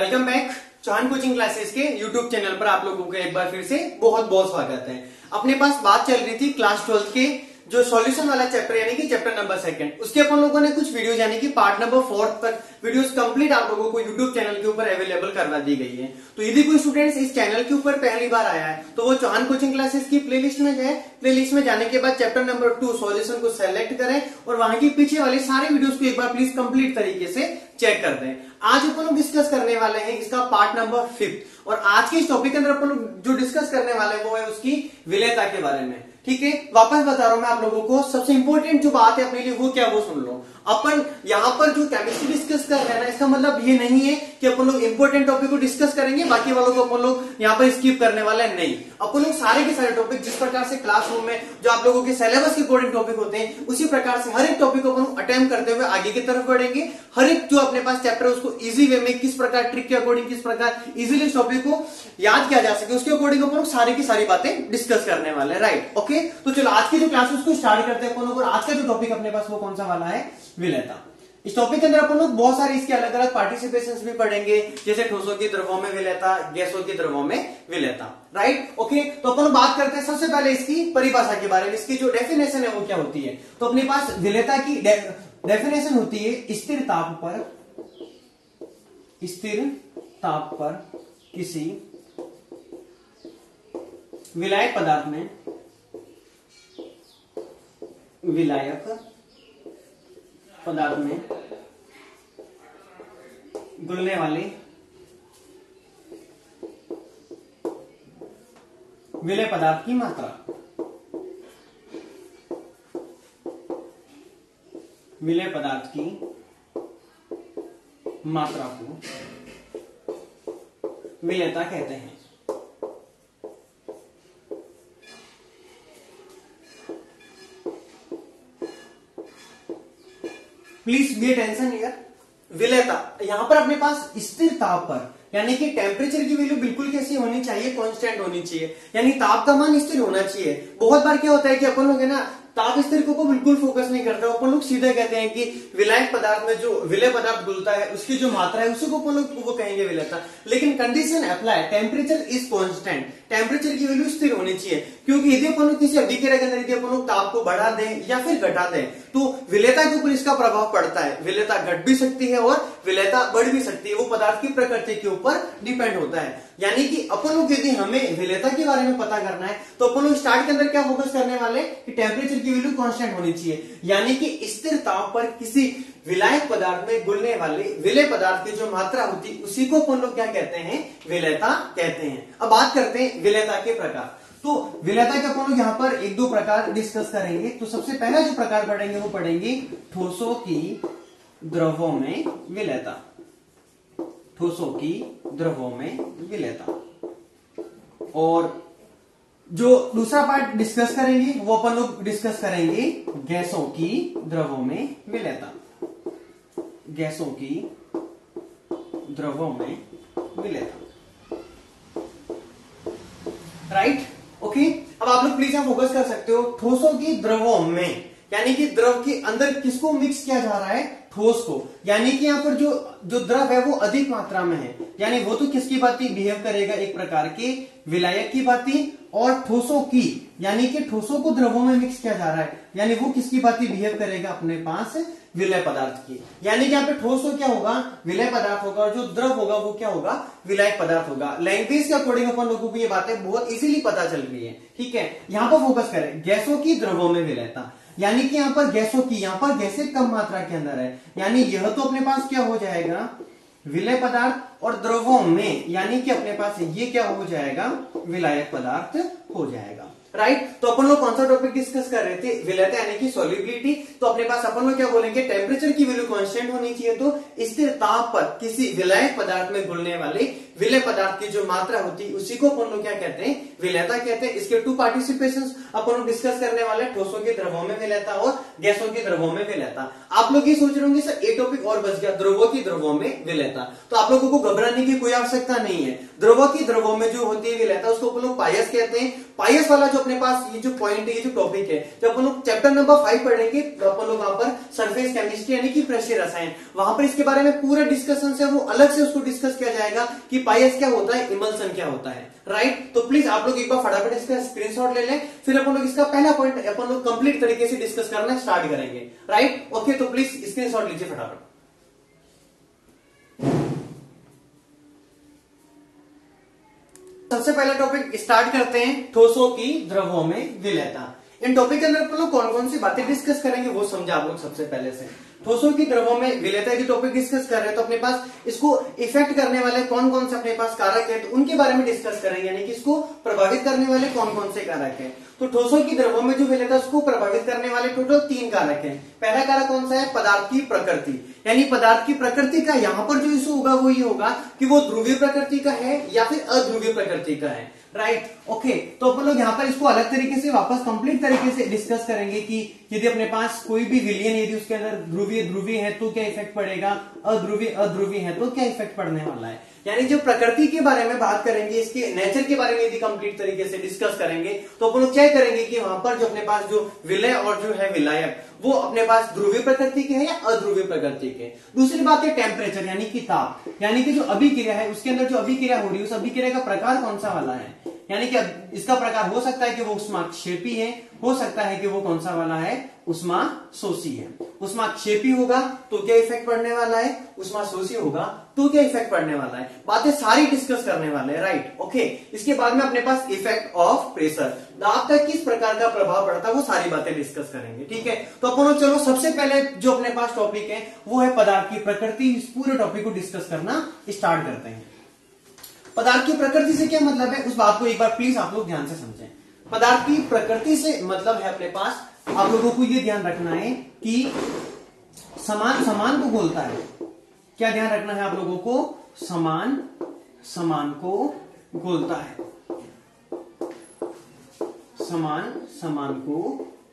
Welcome back Chauhan coaching classes के YouTube channel पर आप लोगों का एक बार फिर से बहुत बहुत स्वागत है। अपने पास बात चल रही थी क्लास 12 के जो सॉल्यूशन वाला चैप्टर यानी कि चैप्टर नंबर 2 उसके अपन लोगों ने कुछ वीडियोस यानी कि पार्ट नंबर 4 तक वीडियोस कंप्लीट आप लोगों को यूट्यूब चैनल के ऊपर अवेलेबल करवा दी गई है। तो यदि कोई स्टूडेंट्स इस चैनल के ऊपर पहली बार आया है तो वो चौहान कोचिंग क्लासेस की प्लेलिस्ट में जाए। प्लेलिस्ट में जाने के बाद चैप्टर नंबर 2 सॉल्यूशन को सेलेक्ट करें और वहां के पीछे वाले सारे वीडियोस को एक बार प्लीज कंप्लीट तरीके से चेक कर दें। आज अपन लोग डिस्कस करने वाले हैं इसका पार्ट नंबर 5 और आज के इस टॉपिक के अंदर अपन लोग जो डिस्कस करने वाले हैं वो है उसकी विलेयता के बारे में। ठीक है, वापस बता रहा हूं मैं आप लोगों को, सबसे इंपॉर्टेंट जो बात है अपने लिए वो क्या वो सुन लो। अपन यहाँ पर जो केमिस्ट्री डिस्कस कर रहे हैं ना, इसका मतलब ये नहीं है कि अपन लोग इंपॉर्टेंट टॉपिक को डिस्कस करेंगे बाकी वालों को अपन लोग यहाँ पर स्किप करने वाले हैं। नहीं, अपन लोग सारे के सारे टॉपिक जिस प्रकार से क्लासरूम में जो आप लोगों के सिलेबस के अकॉर्डिंग टॉपिक होते हैं उसी प्रकार से हर एक टॉपिक को अपन अटेम्प्ट करते हुए आगे की तरफ बढ़ेंगे। हर एक जो अपने पास चैप्टर है उसको इजी वे में किस प्रकार ट्रिक के अकॉर्डिंग किस प्रकार इजीली टॉपिक को याद किया जा सके उसके अकॉर्डिंग अपन लोग सारी की सारी बातें डिस्कस करने वाले हैं। Right, okay. तो चलो आज की जो क्लास उसको स्टार्ट करते हैं अपन लोग। और आज का जो टॉपिक अपने पास वो कौन सा वाला है, विलेयता। इस टॉपिक के अंदर अपन लोग बहुत सारे इसके अलग अलग पार्टिसिपेशंस भी पढ़ेंगे, जैसे ठोसों की द्रवों में विलेयता, गैसों की द्रवों में विलेयता। Right, okay. तो अपन बात करते हैं सबसे पहले इसकी परिभाषा के बारे में। इसकी जो डेफिनेशन है वो क्या होती है। तो अपने पास विलेयता की डेफिनेशन होती है स्थिर ताप पर किसी विलायक पदार्थ में घुलने वाले विलेय पदार्थ की मात्रा को विलेयता कहते हैं। Please be attention here. विलेयता यहां पर अपने पास स्थिर ताप पर यानी कि टेम्परेचर की वैल्यू बिल्कुल कैसी होनी चाहिए, कांस्टेंट होनी चाहिए, यानी ताप का मान स्थिर होना चाहिए। बहुत बार क्या होता है कि अपन लोग है ना ताप स्थिर को बिल्कुल फोकस नहीं करते, अपन लोग सीधे कहते हैं कि विलायक पदार्थ में जो विलेय पदार्थ घुलता है उसकी जो मात्रा है उसी को अपन लोग वो कहेंगे विलेयता। लेकिन condition apply, temperature is constant, temperature की वैल्यू स्थिर होनी चाहिए। क्योंकि यदि अपन लोग किसी अभिक्रिया के अंदर यदि अपन लोग ताप को बढ़ा दें या फिर घटा दें तो विलेयता के ऊपर इसका प्रभाव पड़ता है। विलेयता घट भी सकती है और विलेयता बढ़ भी सकती है, वो पदार्थ की प्रकृति के ऊपर डिपेंड होता है। यानी कि अपन लोग यदि हमें विलेयता के बारे में पता करना है तो अपन लोग स्टार्ट के अंदर क्या फोकस करने वाले कि टेम्परेचर की वैल्यू कांस्टेंट होनी चाहिए, यानी कि स्थिर ताप पर किसी विलायक पदार्थ में घुलने वाले विलेय पदार्थ की जो मात्रा होती है उसी को अपन लोग क्या कहते हैं, विलेयता कहते हैं। अब बात करते हैं विलेयता के प्रकार। तो विलेयता के अपन लोग यहाँ पर एक दो प्रकार डिस्कस करेंगे। तो सबसे पहला जो प्रकार पढ़ेंगे वो पढ़ेंगे ठोसों की द्रवों में विलेयता। ठोसों की द्रवों में विलेयता। और जो दूसरा पार्ट डिस्कस करेंगे वो अपन लोग डिस्कस करेंगे गैसों की द्रवों में विलेयता। गैसों की द्रवों में विलेयता। Right, okay. अब आप लोग प्लीज यहां फोकस कर सकते हो ठोसों की द्रवों में, यानी कि द्रव के अंदर किसको मिक्स किया जा रहा है, ठोस को। यानी कि यहाँ पर जो द्रव है वो अधिक मात्रा में है, यानी वो तो किसकी भांति बिहेव करेगा, एक प्रकार के विलायक की भांति। और ठोसों की यानी कि ठोसों को द्रवों में मिक्स किया जा रहा है, यानी वो किसकी भांति बिहेव करेगा, अपने पास विलेय पदार्थ की। यानी कि यहाँ पे ठोस तो क्या होगा, विलेय पदार्थ होगा, और जो द्रव होगा वो क्या होगा, विलायक पदार्थ होगा। लैंग्वेज के अकॉर्डिंग अपन लोगों को ये बातें बहुत इजीली पता चल रही है। ठीक है, यहाँ पर फोकस करें गैसों की द्रवों में विलेयता, यानी कि यहाँ पर गैसों की, यहाँ पर गैसें कम मात्रा के अंदर है, यानी यह तो अपने पास क्या हो जाएगा, विलेय पदार्थ, और द्रवों में यानी कि अपने पास ये क्या हो जाएगा, विलायक पदार्थ हो जाएगा। राइट, तो अपन लोग कौन सा टॉपिक डिस्कस कर रहे थे, विलेयता यानी कि सॉल्युबिलिटी। तो अपने पास अपन लोग क्या बोलेंगे, टेम्परेचर की वैल्यू कांस्टेंट होनी चाहिए, तो स्थिर ताप पर किसी विलायक पदार्थ में घुलने वाले विलय पदार्थ की जो मात्रा होती है उसी को अपन लोग क्या कहते हैं, विलयता कहते हैं। इसके 2 पार्टिसिपेशन अपन लोग डिस्कस करने वाले, ठोसों के द्रवों में विलयता और गैसों के द्रवों में विलयता। आप लोग ये सोच रहे होंगे सर एक टॉपिक और बच गया, द्रवों की द्रवों में विलयता। तो आप लोगों को घबराने की कोई आवश्यकता नहीं है। द्रवों की द्रवों में जो होती है विलयता उसको अपन लोग पायस कहते हैं। पायस वाला जो अपने पास ये जो पॉइंट है, ये जो टॉपिक है, जब अपन लोग चैप्टर नंबर 5 पढ़ेंगे तो अपन लोग वहां पर सरफेस केमिस्ट्री यानी कि पृष्ठीय रसायन, वहां पर इसके बारे में पूरा डिस्कशन है वो अलग से उसको डिस्कस किया जाएगा कि पायस क्या होता है, इमल्सन क्या होता है, राइट। तो प्लीज आप लोग एक बार फटाफट इसका स्क्रीनशॉट ले लें, फिर अपन लोग इसका पहला पॉइंट अपन लोग कंप्लीट तरीके से डिस्कस करना स्टार्ट करेंगे, राइट। ओके, तो प्लीज स्क्रीनशॉट लीजिए फटाफट। सबसे पहला टॉपिक स्टार्ट करते हैं, ठोसों की द्रवों में विलयता। इन टॉपिक के अंदर अपन लोग कौन कौन सी बातें डिस्कस करेंगे वो समझा आप लोग सबसे पहले से। ठोसों की द्रवों में विलयता की टॉपिक डिस्कस कर रहे हैं तो अपने पास इसको इफेक्ट करने वाले कौन कौन से अपने पास कारक है तो उनके बारे में डिस्कस करेंगे, यानी कि इसको प्रभावित करने वाले कौन कौन से कारक है। तो ठोसों की द्रवों में जो विलयता है उसको प्रभावित करने वाले टोटल 3 कारक हैं। पहला कारक कौन सा है, पदार्थ की प्रकृति, यानी पदार्थ की प्रकृति का यहाँ पर जो इशू होगा वो ये होगा कि वो ध्रुवीय प्रकृति का है या फिर अध्रुवीय प्रकृति का है, राइट। ओके, तो अपन लोग यहाँ पर इसको अलग तरीके से वापस कंप्लीट तरीके से डिस्कस करेंगे कि यदि अपने पास कोई भी विलयन यदि उसके अंदर ध्रुवीय ध्रुवीय है तो क्या इफेक्ट पड़ेगा, अध्रुवीय अध्रुवीय है तो क्या इफेक्ट पड़ने वाला है। यानी जो प्रकृति के बारे में बात करेंगे, इसके नेचर के बारे में यदि कंप्लीट तरीके से डिस्कस करेंगे तो अपन लोग क्या करेंगे कि वहां पर जो अपने पास जो विलय और जो है विलायक वो अपने पास ध्रुवीय प्रकृति के है या अध्रुवीय प्रकृति के। दूसरी बात है टेम्परेचर यानी कि ताप, यानी कि जो अभिक्रिया है उसके अंदर जो अभिक्रिया हो रही है उस अभिक्रिया का प्रकार कौन सा वाला है, यानी कि इसका प्रकार हो सकता है कि वो उष्माक्षेपी है, हो सकता है कि वो कौन सा वाला है, उष्माशोषी है। उष्माक्षेपी होगा तो क्या इफेक्ट पड़ने वाला है, उष्माशोषी होगा तो क्या इफेक्ट पड़ने वाला है, बातें सारी डिस्कस करने वाले हैं, राइट। ओके, इसके बाद में अपने पास इफेक्ट ऑफ प्रेशर, दाब का किस प्रकार का प्रभाव पड़ता है वो सारी बातें डिस्कस करेंगे, ठीक है। तो अपन चलो सबसे पहले जो अपने पास टॉपिक है वो है पदार्थ की प्रकृति। इस पूरे टॉपिक को डिस्कस करना स्टार्ट करते हैं। पदार्थ की प्रकृति से क्या मतलब है उस बात को एक बार प्लीज आप लोग ध्यान से समझें। पदार्थ की प्रकृति से मतलब है अपने पास आप लोगों को ये ध्यान रखना है कि समान समान को बोलता है। क्या ध्यान रखना है आप लोगों को, समान समान को बोलता है, समान समान को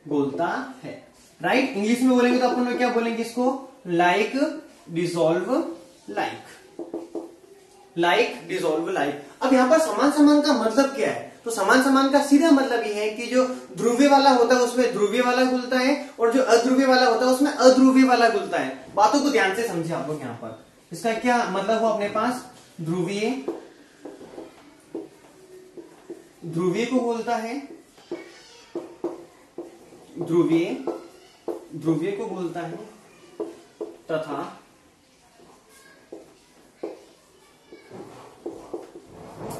बोलता है, राइट। इंग्लिश में बोलेंगे तो अपन लोग क्या बोलेंगे इसको, like dissolve like, like dissolve like. अब यहां पर समान समान का मतलब क्या है, तो समान समान का सीधा मतलब ये है कि जो ध्रुवीय वाला होता है उसमें ध्रुवीय वाला घुलता है और जो अध्रुवीय वाला होता है उसमें अध्रुवीय वाला घुलता है। बातों को ध्यान से समझे आप लोग। यहाँ पर इसका क्या मतलब हुआ, अपने पास ध्रुवीय ध्रुवीय को बोलता है, ध्रुवीय ध्रुवीय को बोलता है तथा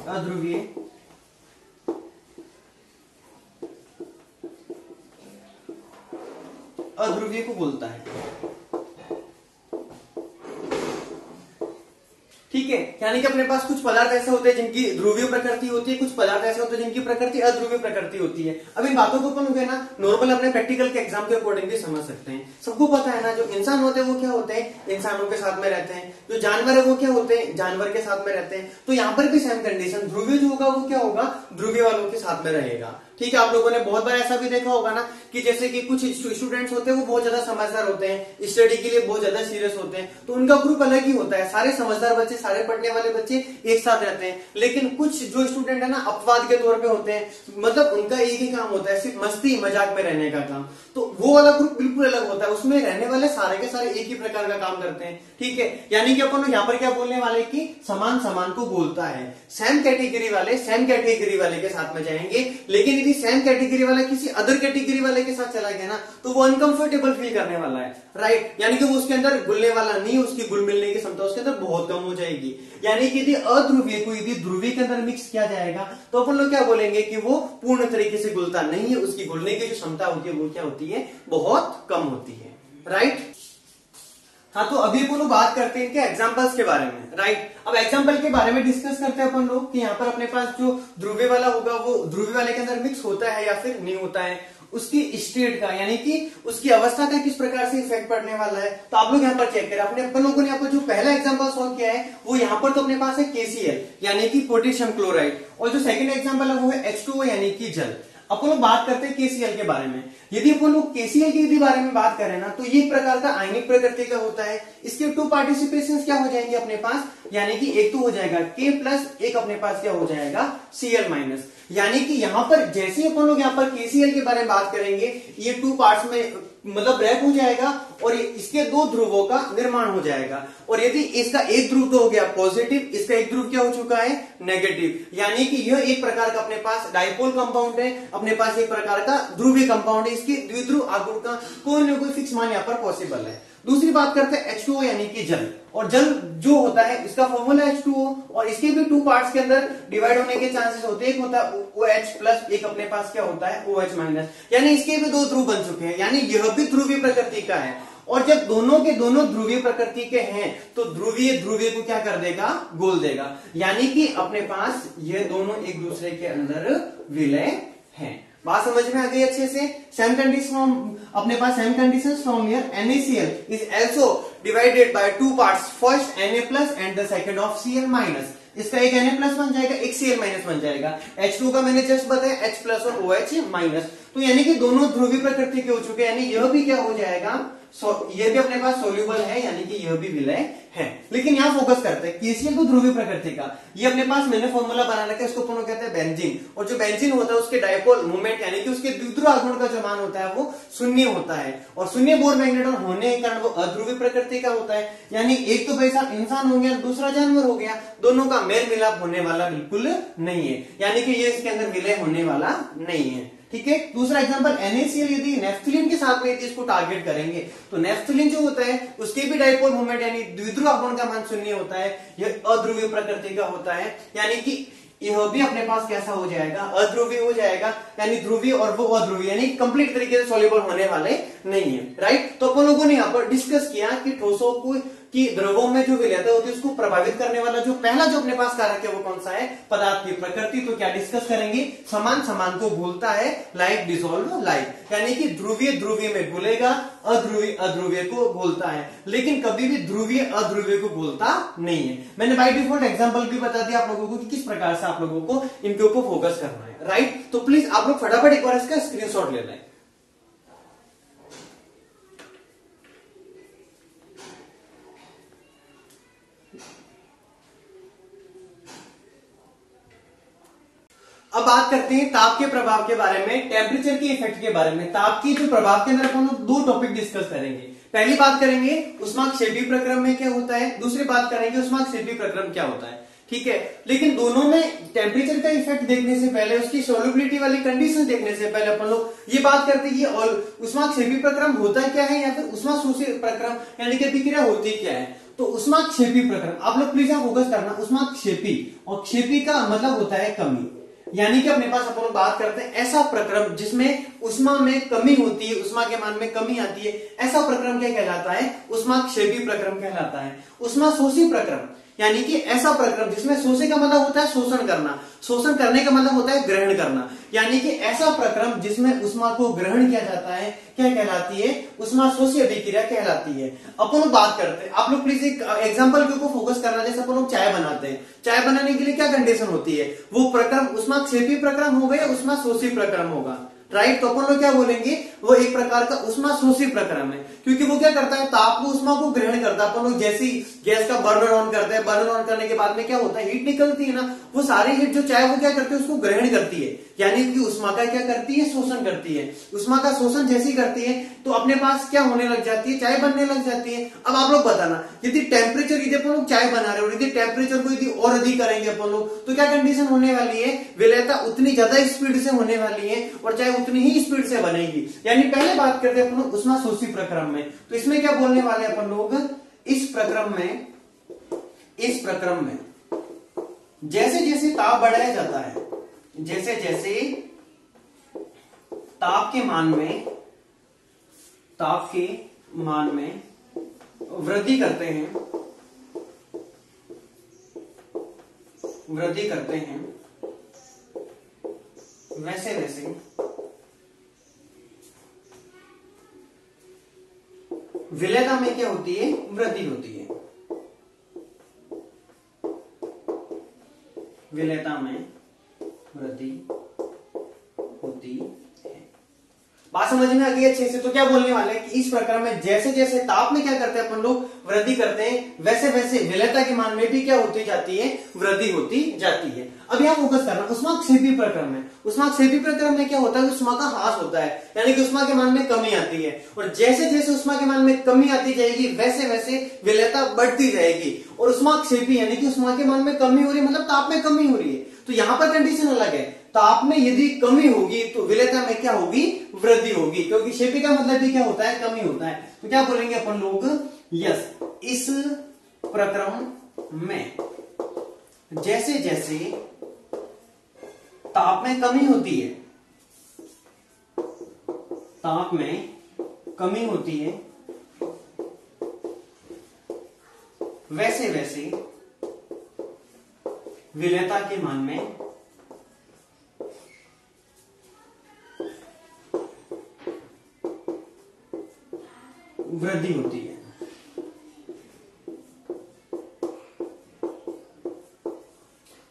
अध्रुवीय अध्रुवीय को बोलता है, ठीक है। यानी कि अपने पास कुछ पदार्थ ऐसे होते हैं जिनकी ध्रुवीय प्रकृति होती है, कुछ पदार्थ ऐसे होते हैं जिनकी प्रकृति अध्रुवीय प्रकृति होती है। अब इन बातों को अपन ना नॉर्मल अपने प्रैक्टिकल के एग्जाम के अकॉर्डिंग भी समझ सकते हैं। सबको पता है ना, जो इंसान होते हैं वो क्या होते हैं, इंसानों के साथ में रहते हैं, जो जानवर है वो क्या होते हैं, जानवर के साथ में रहते हैं। तो यहाँ पर भी सेम कंडीशन, ध्रुवीय जो होगा वो क्या होगा, ध्रुवीय वालों के साथ में रहेगा, ठीक है। आप लोगों ने बहुत बार ऐसा भी देखा होगा ना कि जैसे कि कुछ स्टूडेंट्स होते हैं वो बहुत ज्यादा समझदार होते हैं, स्टडी के लिए बहुत ज्यादा सीरियस होते हैं, तो उनका ग्रुप अलग ही होता है, सारे समझदार बच्चे, सारे पढ़ने वाले बच्चे एक साथ रहते हैं। लेकिन कुछ जो स्टूडेंट है ना अपवाद के तौर पे होते हैं, मतलब उनका एक ही काम होता है, सिर्फ मस्ती मजाक में रहने का काम, तो वो वाला ग्रुप बिल्कुल अलग होता है। उसमें रहने वाले सारे के सारे एक ही प्रकार का काम करते हैं, ठीक है। यानी कि अपन लोग यहाँ पर क्या बोलने वाले कि समान समान को बोलता है। सेम कैटेगरी वाले सेम कैटेगरी वाले के साथ में जाएंगे, लेकिन यदि सेम कैटेगरी वाला किसी अदर कैटेगरी वाले के साथ चला गया ना तो वो अनकंफर्टेबल फील करने वाला है, राइट। यानी कि वो उसके अंदर घुलने वाला नहीं, उसकी घुल मिलने की क्षमता उसके अंदर बहुत कम हो जाएगी। यानी कि यदि अध्रुवीय को यदि ध्रुवीय के अंदर मिक्स किया जाएगा तो अपन लोग क्या बोलेंगे कि वो पूर्ण तरीके से घुलता नहीं है, उसकी घुलने की जो क्षमता होती है वो क्या होती है, बहुत कम होती है, राइट। हाँ, तो अभी अपन लोग बात करते हैं इनके एग्जांपल्स के बारे में, राइट। अब एग्जांपल के बारे में डिस्कस करते हैं अपन लोग कि यहाँ पर अपने पास जो ध्रुवीय वाला होगा वो ध्रुवीय वाले के अंदर मिक्स होता है या फिर नहीं होता है, उसकी स्टेट का यानी कि उसकी अवस्था का किस प्रकार से इफेक्ट पड़ने वाला है। तो आप लोग यहाँ पर चेक करें, अपन लोगों ने यहाँ पर जो पहला एग्जांपल सॉल्व किया है वो यहाँ पर तो अपने पास है KCl यानी कि पोटेशियम क्लोराइड, और जो सेकंड एग्जांपल है वो है H2O यानी कि जल। अपन लोग बात करते हैं KCl के बारे में। यदि अपन लोग KCl के यदि बारे में बात करें ना, तो ये एक प्रकार का आयनिक प्रकृति का होता है। इसके 2 पार्टिसिपेशन क्या हो जाएंगे अपने पास, यानी कि एक तो हो जाएगा K प्लस, एक अपने पास क्या हो जाएगा Cl माइनस। यानी कि यहाँ पर जैसे ही अपन लोग यहाँ पर KCl के बारे में बात करेंगे, ये 2 पार्ट्स में मतलब ब्रेक हो जाएगा और इसके 2 ध्रुवों का निर्माण हो जाएगा। और यदि इसका एक ध्रुव तो हो गया पॉजिटिव, इसका एक ध्रुव क्या हो चुका है नेगेटिव, यानी कि यह एक प्रकार का अपने पास डाइपोल कंपाउंड है, अपने पास एक प्रकार का ध्रुवीय कंपाउंड है। इसके द्विध्रुव आघूर्ण का कोई ना कोई फिक्स मान यहाँ पर पॉसिबल है। दूसरी बात करते हैं H2O यानी कि जल। और जल जो होता है इसका फॉर्मूला H2O, और इसके भी 2 पार्ट्स के अंदर डिवाइड होने के चांसेस होते हैं। एक होता है OH प्लस, एक अपने पास क्या होता है OH माइनस, यानी इसके भी 2 ध्रुव बन चुके हैं, यानी यह भी ध्रुवीय प्रकृति का है। और जब दोनों के दोनों ध्रुवीय प्रकृति के हैं तो ध्रुवीय ध्रुवीय को क्या कर देगा, गोल देगा, यानी कि अपने पास ये दोनों एक दूसरे के अंदर विलय हैं। बात समझ में आ गई अच्छे से। सेम कंडीशन अपने पास same condition from here NaCl is also divided by 2 parts, first Na+ and the second of Cl-। इसका एक Na+ बन जाएगा, एक Cl- बन जाएगा। H2 का मैंने जस्ट बताया H+ और OH-। तो यानी कि दोनों ध्रुवीय प्रकृति के हो चुके हैं, यानी यह भी क्या हो जाएगा, ये भी अपने पास सोल्यूबल है, यानी कि यह भी विलय है। लेकिन यहाँ फोकस करते हैं KCl तो ध्रुवीय प्रकृति का, ये अपने पास मैंने फॉर्मूला बना रखा है, इसको अपन लोग कहते हैं बेंजीन। और जो बेंजीन होता है उसके डायपोल मोमेंट यानी कि उसके द्विध्रुव आघूर्ण का जो मान होता है वो 0 होता है, और 0 बोर मैग्नेट्रॉन होने के कारण वो अध्रुवीय प्रकृति का होता है। यानी एक तो भाई साहब इंसान हो गया, दूसरा जानवर हो गया, दोनों का मेल मिलाप होने वाला बिल्कुल नहीं है, यानी कि ये इसके अंदर विलय होने वाला नहीं है। ठीक है। दूसरा एग्जांपल NaCl यदि नेफ्थलीन के साथ में यदि इसको टारगेट करेंगे तो नेफ्थलीन जो होता है उसके भी डाइपोल मोमेंट यानी द्विध्रुव आघूर्ण का मान 0 होता है, यह अध्रुवीय प्रकृति का होता है, यानी कि यह भी अपने पास कैसा हो जाएगा, अध्रुवीय हो जाएगा, यानी ध्रुवीय और वो अध्रुवीय, यानी कंप्लीट तरीके से सॉल्युबल होने वाले नहीं है। राइट। तो अपन लोगों ने यहाँ पर डिस्कस किया कि ठोसों को कि द्रवों में जो विलयता होती है उसको प्रभावित करने वाला जो पहला जो अपने पास कारक है वो कौन सा है, पदार्थ की प्रकृति। तो क्या डिस्कस करेंगे, समान समान को घुलता है, लाइक डिसॉल्व लाइक, यानी कि ध्रुवीय ध्रुवीय में घुलेगा, अध्रुवीय अध्रुवीय को घुलता है, लेकिन कभी भी ध्रुवीय अध्रुवीय को घुलता नहीं है। मैंने बाय डिफॉल्ट एग्जांपल भी बता दिया आप लोगों को कि किस प्रकार से आप लोगों को इनके ऊपर फोकस करना है। राइट। तो प्लीज आप लोग फटाफट एक बार इसका स्क्रीनशॉट ले लें। अब बात करते हैं ताप के प्रभाव के बारे में, टेम्परेचर के इफेक्ट के बारे में। ताप की जो प्रभाव के अंदर अपन लोग 2 टॉपिक डिस्कस करेंगे। पहली बात करेंगे ऊष्माक्षेपी प्रक्रम में क्या होता है, दूसरी बात करेंगे ऊष्माक्षेपी प्रक्रम क्या होता है। ठीक है। लेकिन दोनों में टेम्परेचर का इफेक्ट देखने से पहले, उसकी सोल्युबिलिटी वाली कंडीशन देखने से पहले अपन लोग ये बात करते हैं कि ऊष्माक्षेपी प्रक्रम होता क्या है या फिर ऊष्माशोषी प्रक्रम यानी कि अभिक्रिया होती क्या है। तो ऊष्माक्षेपी प्रक्रम आप लोग प्लीज फोकस करना, ऊष्माक्षेपी, और क्षेपी का मतलब होता है कमी, यानी कि अपने पास अपन लोग बात करते हैं ऐसा प्रक्रम जिसमें उष्मा में कमी होती है, उष्मा के मान में कमी आती है, ऐसा प्रक्रम क्या कहलाता है, ऊष्माक्षेपी प्रक्रम कहलाता है। ऊष्माशोषी प्रक्रम यानी कि ऐसा प्रक्रम जिसमें शोषी का मतलब होता है शोषण करना, शोषण करने का मतलब होता है ग्रहण करना, यानी कि ऐसा प्रक्रम जिसमें उष्मा को ग्रहण किया जाता है क्या कहलाती है, ऊष्माशोषी अभिक्रिया कहलाती है। अपन लोग बात करते हैं, आप लोग प्लीज एक एग्जांपल के ऊपर फोकस करना। जैसे अपन लोग चाय बनाते हैं, चाय बनाने के लिए क्या कंडीशन होती है, वो प्रक्रम ऊष्माक्षेपी प्रक्रम होगा या ऊष्माशोषी प्रक्रम होगा। राइट। तो अपन लोग क्या बोलेंगे, वो एक प्रकार का ऊष्माशोषी प्रक्रम है, क्योंकि वो क्या करता है, ताप को उष्मा को ग्रहण करता है। अपन लोग जैसे ही गैस का बर्नर ऑन करते हैं, बर्नर ऑन करने के बाद में क्या होता है, हीट निकलती है ना, वो सारी हीट जो चाय वो क्या करती है, उसको ग्रहण करती है, यानी कि उष्मा का क्या करती है, शोषण करती है। उष्मा का शोषण जैसी करती है तो अपने पास क्या होने लग जाती है, चाय बनने लग जाती है। अब आप लोग बताना, यदि टेम्परेचर यदि अपन लोग चाय बना रहे हो, यदि टेम्परेचर को यदि और अधिक करेंगे अपन लोग तो क्या कंडीशन होने वाली है, विलयता उतनी ज्यादा स्पीड से होने वाली है और चाय उतनी ही स्पीड से बनेगी। यानी पहले बात करते हैं अपन लोग ऊष्माशोषी प्रक्रम में, तो इसमें क्या बोलने वाले अपन लोग, इस प्रक्रम में जैसे जैसे ताप बढ़ाया जाता है, जैसे जैसे ताप के मान में वृद्धि करते हैं, वैसे वैसे विलेयता में क्या होती है, वृद्धि होती है। विलेयता में वृद्धि होती है। बात समझ में आ गई अच्छे से? तो क्या बोलने वाले हैं कि इस प्रकार में जैसे जैसे ताप में क्या करते हैं अपन लोग, वृद्धि करते हैं, वैसे वैसे विलेयता के मान में भी क्या होती जाती है, वृद्धि होती जाती है। अब यहाँ फोकस करना ऊष्माक्षेपी प्रक्रम में। ऊष्माक्षेपी प्रक्रम में क्या होता है, ऊष्मा का ह्रास होता है, यानी कि ऊष्मा के मान में कमी आती है, और जैसे जैसे ऊष्मा के मान में कमी आती जाएगी वैसे वैसे विलेयता बढ़ती जाएगी। और ऊष्माक्षेपी यानी कि ऊष्मा के मान में कमी हो रही है, मतलब ताप में कमी हो रही है। तो यहाँ पर कंडीशन अलग है, ताप में यदि कमी होगी तो विलेयता में क्या होगी, वृद्धि होगी, क्योंकि क्षेपी का मतलब भी क्या होता है, कमी होता है। तो क्या बोलेंगे अपन लोग, यस, इस प्रक्रम में जैसे जैसे ताप में कमी होती है, ताप में कमी होती है, वैसे वैसे विलेयता के मान में वृद्धि होती है।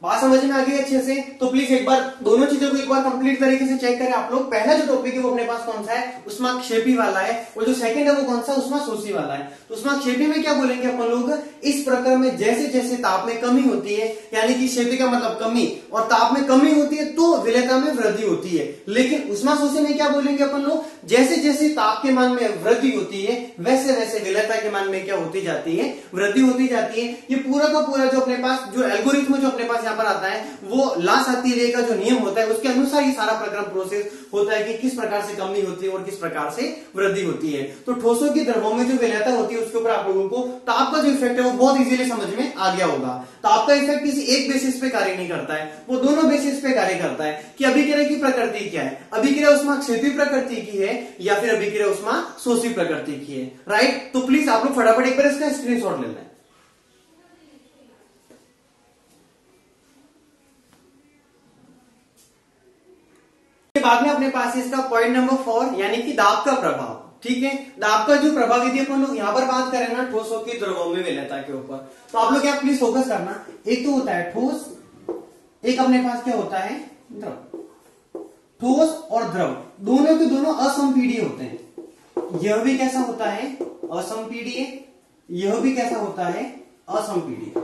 बात समझ में आ गई अच्छे से? तो प्लीज एक बार दोनों चीजों को एक बार कंप्लीट तरीके से चेक करें आप लोग। पहला जो टॉपिक है वो अपने पास कौन सा है, ऊष्माक्षेपी वाला है, और जो सेकंड है वो कौन सा, ऊष्माशोषी वाला है। तो ऊष्माक्षेपी में क्या बोलेंगे अपन लोग, इस प्रकार में जैसे जैसे ताप में कमी होती है, यानी कि क्षेपी का मतलब कमी, और ताप में कमी होती है तो विलेयता में वृद्धि होती है। लेकिन ऊष्माशोषी में क्या बोलेंगे अपन लोग, जैसे जैसे ताप के मान में वृद्धि होती है वैसे वैसे विलेयता के मान में क्या होती जाती है, वृद्धि होती जाती है। ये पूरा का पूरा जो अपने पास जो एल्गोरिथम जो अपने पास पर आता है वो ला-साती का जो नियम होता है उसके अनुसार ये सारा प्रक्रम प्रोसेस होता है कि किस प्रकार से कमी होती है और किस प्रकार से वृद्धि होती है। तो ठोसों की द्रवों में जो विलेयता होती है उसके ऊपर आप लोगों को ताप का जो इफेक्ट है वो बहुत इजीली समझ में आ गया होगा। ताप का इफेक्ट किसी एक बेसिस पे कार्य नहीं करता है, वो दोनों बेसिस पे कार्य करता है कि अभिक्रिया की प्रकृति क्या है, अभिक्रिया ऊष्माक्षेपी प्रकृति की है या फिर अभिक्रिया ऊष्माशोषी प्रकृति की है। राइट? तो प्लीज आप लोग फटाफट एक बार इसका स्क्रीनशॉट ले लें। बाद में अपने पास इसका पॉइंट नंबर 4 यानी कि दाब का प्रभाव। ठीक है, दाब का जो प्रभाव यदि अपन लोग यहां पर बात करें ना ठोसों की द्रवों में विलेयता के ऊपर, तो आप लोग क्या प्लीज फोकस करना, एक तो होता है ठोस, एक अपने पास क्या होता है द्रव। ठोस और द्रव दोनों के दोनों असंपीडीय होते हैं। यह भी कैसा होता है, असंपीडीय, यह भी कैसा होता है, असंपीडीय।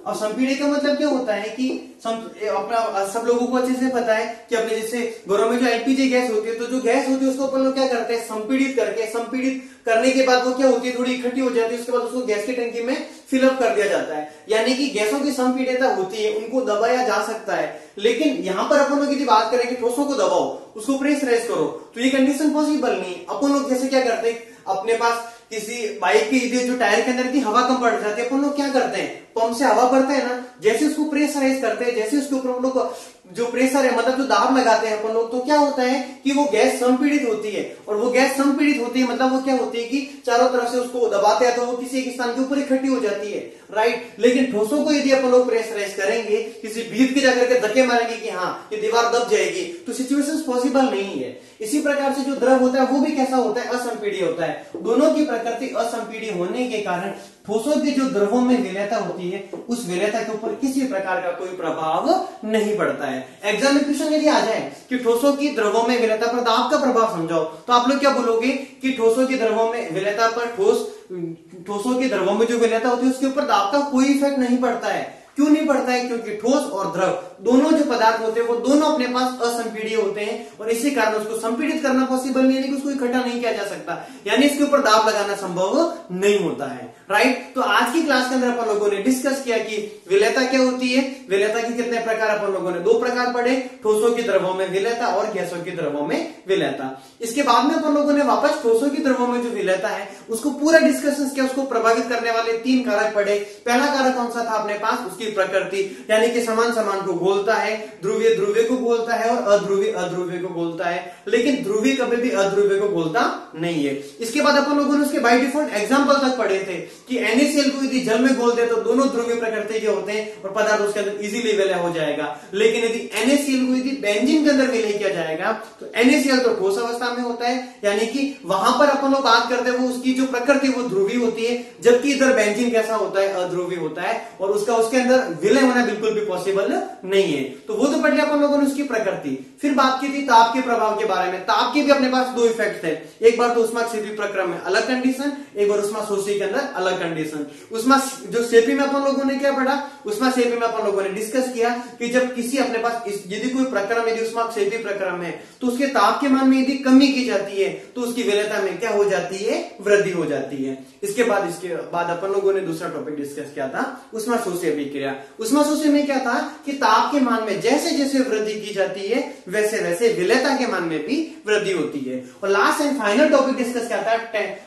और संपीड़ित का मतलब क्या होता है कि अपना सब लोगों को अच्छे से पता है कि अपने जैसे घरों में जो एलपीजी गैस होती है, तो जो गैस होती है उसको अपन लोग क्या करते हैं, संपीड़ित करके, संपीड़ित करने के बाद वो क्या होती है, थोड़ी इकट्ठी हो जाती है, उसके बाद उसको गैस की टंकी में फिलअप कर दिया जाता है। यानी कि गैसों की संपीड़ितता होती है, उनको दबाया जा सकता है। लेकिन यहां पर अपन लोग यदि बात करें कि ठोसों को दबाओ, उसको प्रेशराइज करो, तो ये कंडीशन पॉसिबल नहीं। अपन लोग जैसे क्या करते हैं, अपने पास किसी बाइक की जो टायर के अंदर की हवा कम पड़ जाती है, अपन लोग क्या करते हैं, पंप से हवा भरते हैं ना, जैसे उसको प्रेशराइज करते हैं, जैसे उसके ऊपर हम लोग जो प्रेशर है मतलब जो दाब लगाते हैं अपन लोग, तो क्या होता है कि वो गैस संपीड़ित होती है। और वो गैस संपीड़ित होती है मतलब वो क्या होती है कि चारों तरफ से उसको दबाते हैं तो वो किसी एक स्थान के ऊपर इकट्ठी हो जाती है। राइट? लेकिन ठोसों को यदि अपन लोग प्रेशराइज करेंगे, किसी भीत के जाकर के धक्के मारेंगे कि हाँ ये दीवार दब जाएगी, तो सिचुएशन पॉसिबल नहीं है। इसी प्रकार से जो द्रव होता है वो भी कैसा होता है, असंपीडीय होता है। दोनों की प्रकृति असंपीडीय होने के कारण ठोसों की जो द्रवों में विलेयता होती है, उस विलेयता के ऊपर किसी प्रकार का कोई प्रभाव नहीं पड़ता है। एग्जाम में क्वेश्चन यदि आ जाए कि ठोसों की द्रवों में विलेयता पर दाब का प्रभाव समझाओ, तो आप लोग क्या बोलोगे कि ठोसों की द्रवों में विलेयता पर ठोसों की द्रवों में जो विलेयता होती है उसके ऊपर दाब का कोई इफेक्ट नहीं पड़ता है। क्यों नहीं पड़ता है? क्योंकि ठोस और द्रव दोनों जो पदार्थ होते हैं वो दोनों अपने पास असंपीडीय होते हैं, और इसी कारण उसको संपीड़ित करना पॉसिबल नहीं है, यानी कि उसको इकट्ठा नहीं किया जा सकता, यानी इसके ऊपर दाब लगाना संभव नहीं होता है। राइट? तो आज की क्लास के अंदर अपन लोगों ने डिस्कस किया कि विलेयता क्या होती है, विलेयता के कितने प्रकार अपन लोगों ने 2 प्रकार पढ़े, ठोसों की द्रवों में विलेयता और गैसों की द्रवों में विलेयता। इसके बाद में अपन लोगों ने वापस ठोसों की द्रवों में जो विलेयता है उसको पूरा डिस्कशन किया, उसको प्रभावित करने वाले 3 कारक पढ़े। पहला कारक कौन सा था अपने पास, उसकी उसकी प्रकृति, यानी कि समान समान को बोलता है, ध्रुवीय ध्रुवीय को बोलता है और अध्रुवीय अध्रुवीय को बोलता है, लेकिन ध्रुवीय कभी भी अध्रुवीय को बोलता नहीं है। इसके बाद अपन लोगों ने उसके बाय डिफॉल्ट एग्जांपल तक पढ़े थे कि NaCl को यदि जल में घोल दे तो दोनों ध्रुवीय प्रकृति के होते हैं और पदार्थ उसके अंदर इजीली विलय हो जाएगा। लेकिन यदि NaCl को यदि बेंजीन के अंदर विलय किया जाएगा तो NaCl तो ठोस अवस्था में होता है, यानी कि वहां पर अपन लोग बात करते हैं वो उसकी जो प्रकृति वो ध्रुवीय होती है, जबकि इधर बेंजीन कैसा होता है, अध्रुवीय होता है और उसका उसके अंदर विलय होना बिल्कुल भी पॉसिबल नहीं है। तो वो तो पढ़ लिया अपन लोगों ने उसकी प्रकृति। फिर बात की थी ताप के प्रभाव के बारे में। ताप के भी अपने पास दो इफेक्ट थे, एक बार तो ऊष्माक्षेपी प्रक्रम में अलग कंडीशन, एक बार ऊष्माशोषी के अंदर अलग कंडीशन। ऊष्मा जो शेपी में अपन लोगों ने क्या पढ़ा, ऊष्माक्षेपी में अपन लोगों ने डिस्कस किया कि जब किसी अपने पास यदि कोई प्रक्रम यदि ऊष्माक्षेपी प्रक्रम है तो उसके ताप के मान में यदि कमी की जाती है तो उसकी विलयता में क्या हो जाती है, वृद्धि हो जाती है। इसके बाद अपन लोगों ने दूसरा टॉपिक डिस्कस किया था ऊष्माशोषी अभिक्रिया। ऊष्माशोषी में क्या था कि ताप के मान में जैसे जैसे वृद्धि की जाती है वैसे वैसे विलयता के मान में भी वृद्धि होती है। और last and final topic discuss किया था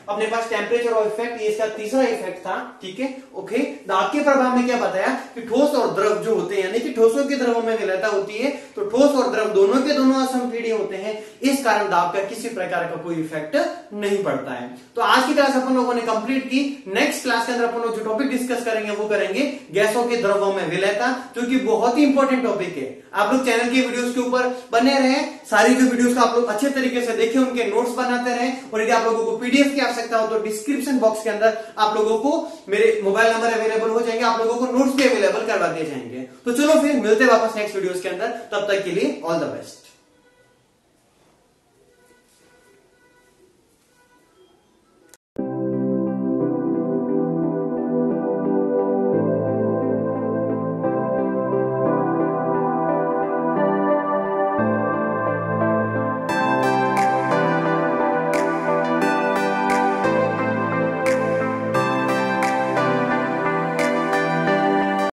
अपने पास टेम्परेचर और इफेक्ट, ये इसका तीसरा इफेक्ट था। ठीक है, ओके। दाब के प्रभाव में क्या बताया कि ठोस और द्रव जो होते हैं, यानी कि ठोसों के द्रवों में विलयता होती है तो ठोस और द्रव दोनों के दोनों असमपीढ़ी होते हैं, इस कारण दाब का किसी प्रकार का कोई इफेक्ट नहीं पड़ता है। तो आज की क्लास अपन लोगों ने कंप्लीट की। नेक्स्ट क्लास के अंदर अपन लोग जो टॉपिक डिस्कस करेंगे वो करेंगे गैसों के द्रवों में विलयता, जो कि बहुत ही इंपॉर्टेंट टॉपिक है। आप लोग चैनल की वीडियोस के ऊपर बने रहे, सारी जो वीडियोस को आप लोग अच्छे तरीके से देखें, उनके नोट्स बनाते रहे और यदि आप लोगों को पीडीएफ की आवश्यकता हो तो डिस्क्रिप्शन बॉक्स के अंदर आप लोगों को मेरे मोबाइल नंबर अवेलेबल हो जाएंगे, आप लोगों को नोट्स भी अवेलेबल करवा दिए जाएंगे। तो चलो फिर मिलते हैं वापस नेक्स्ट वीडियोस के अंदर, तब तक के लिए ऑल द बेस्ट।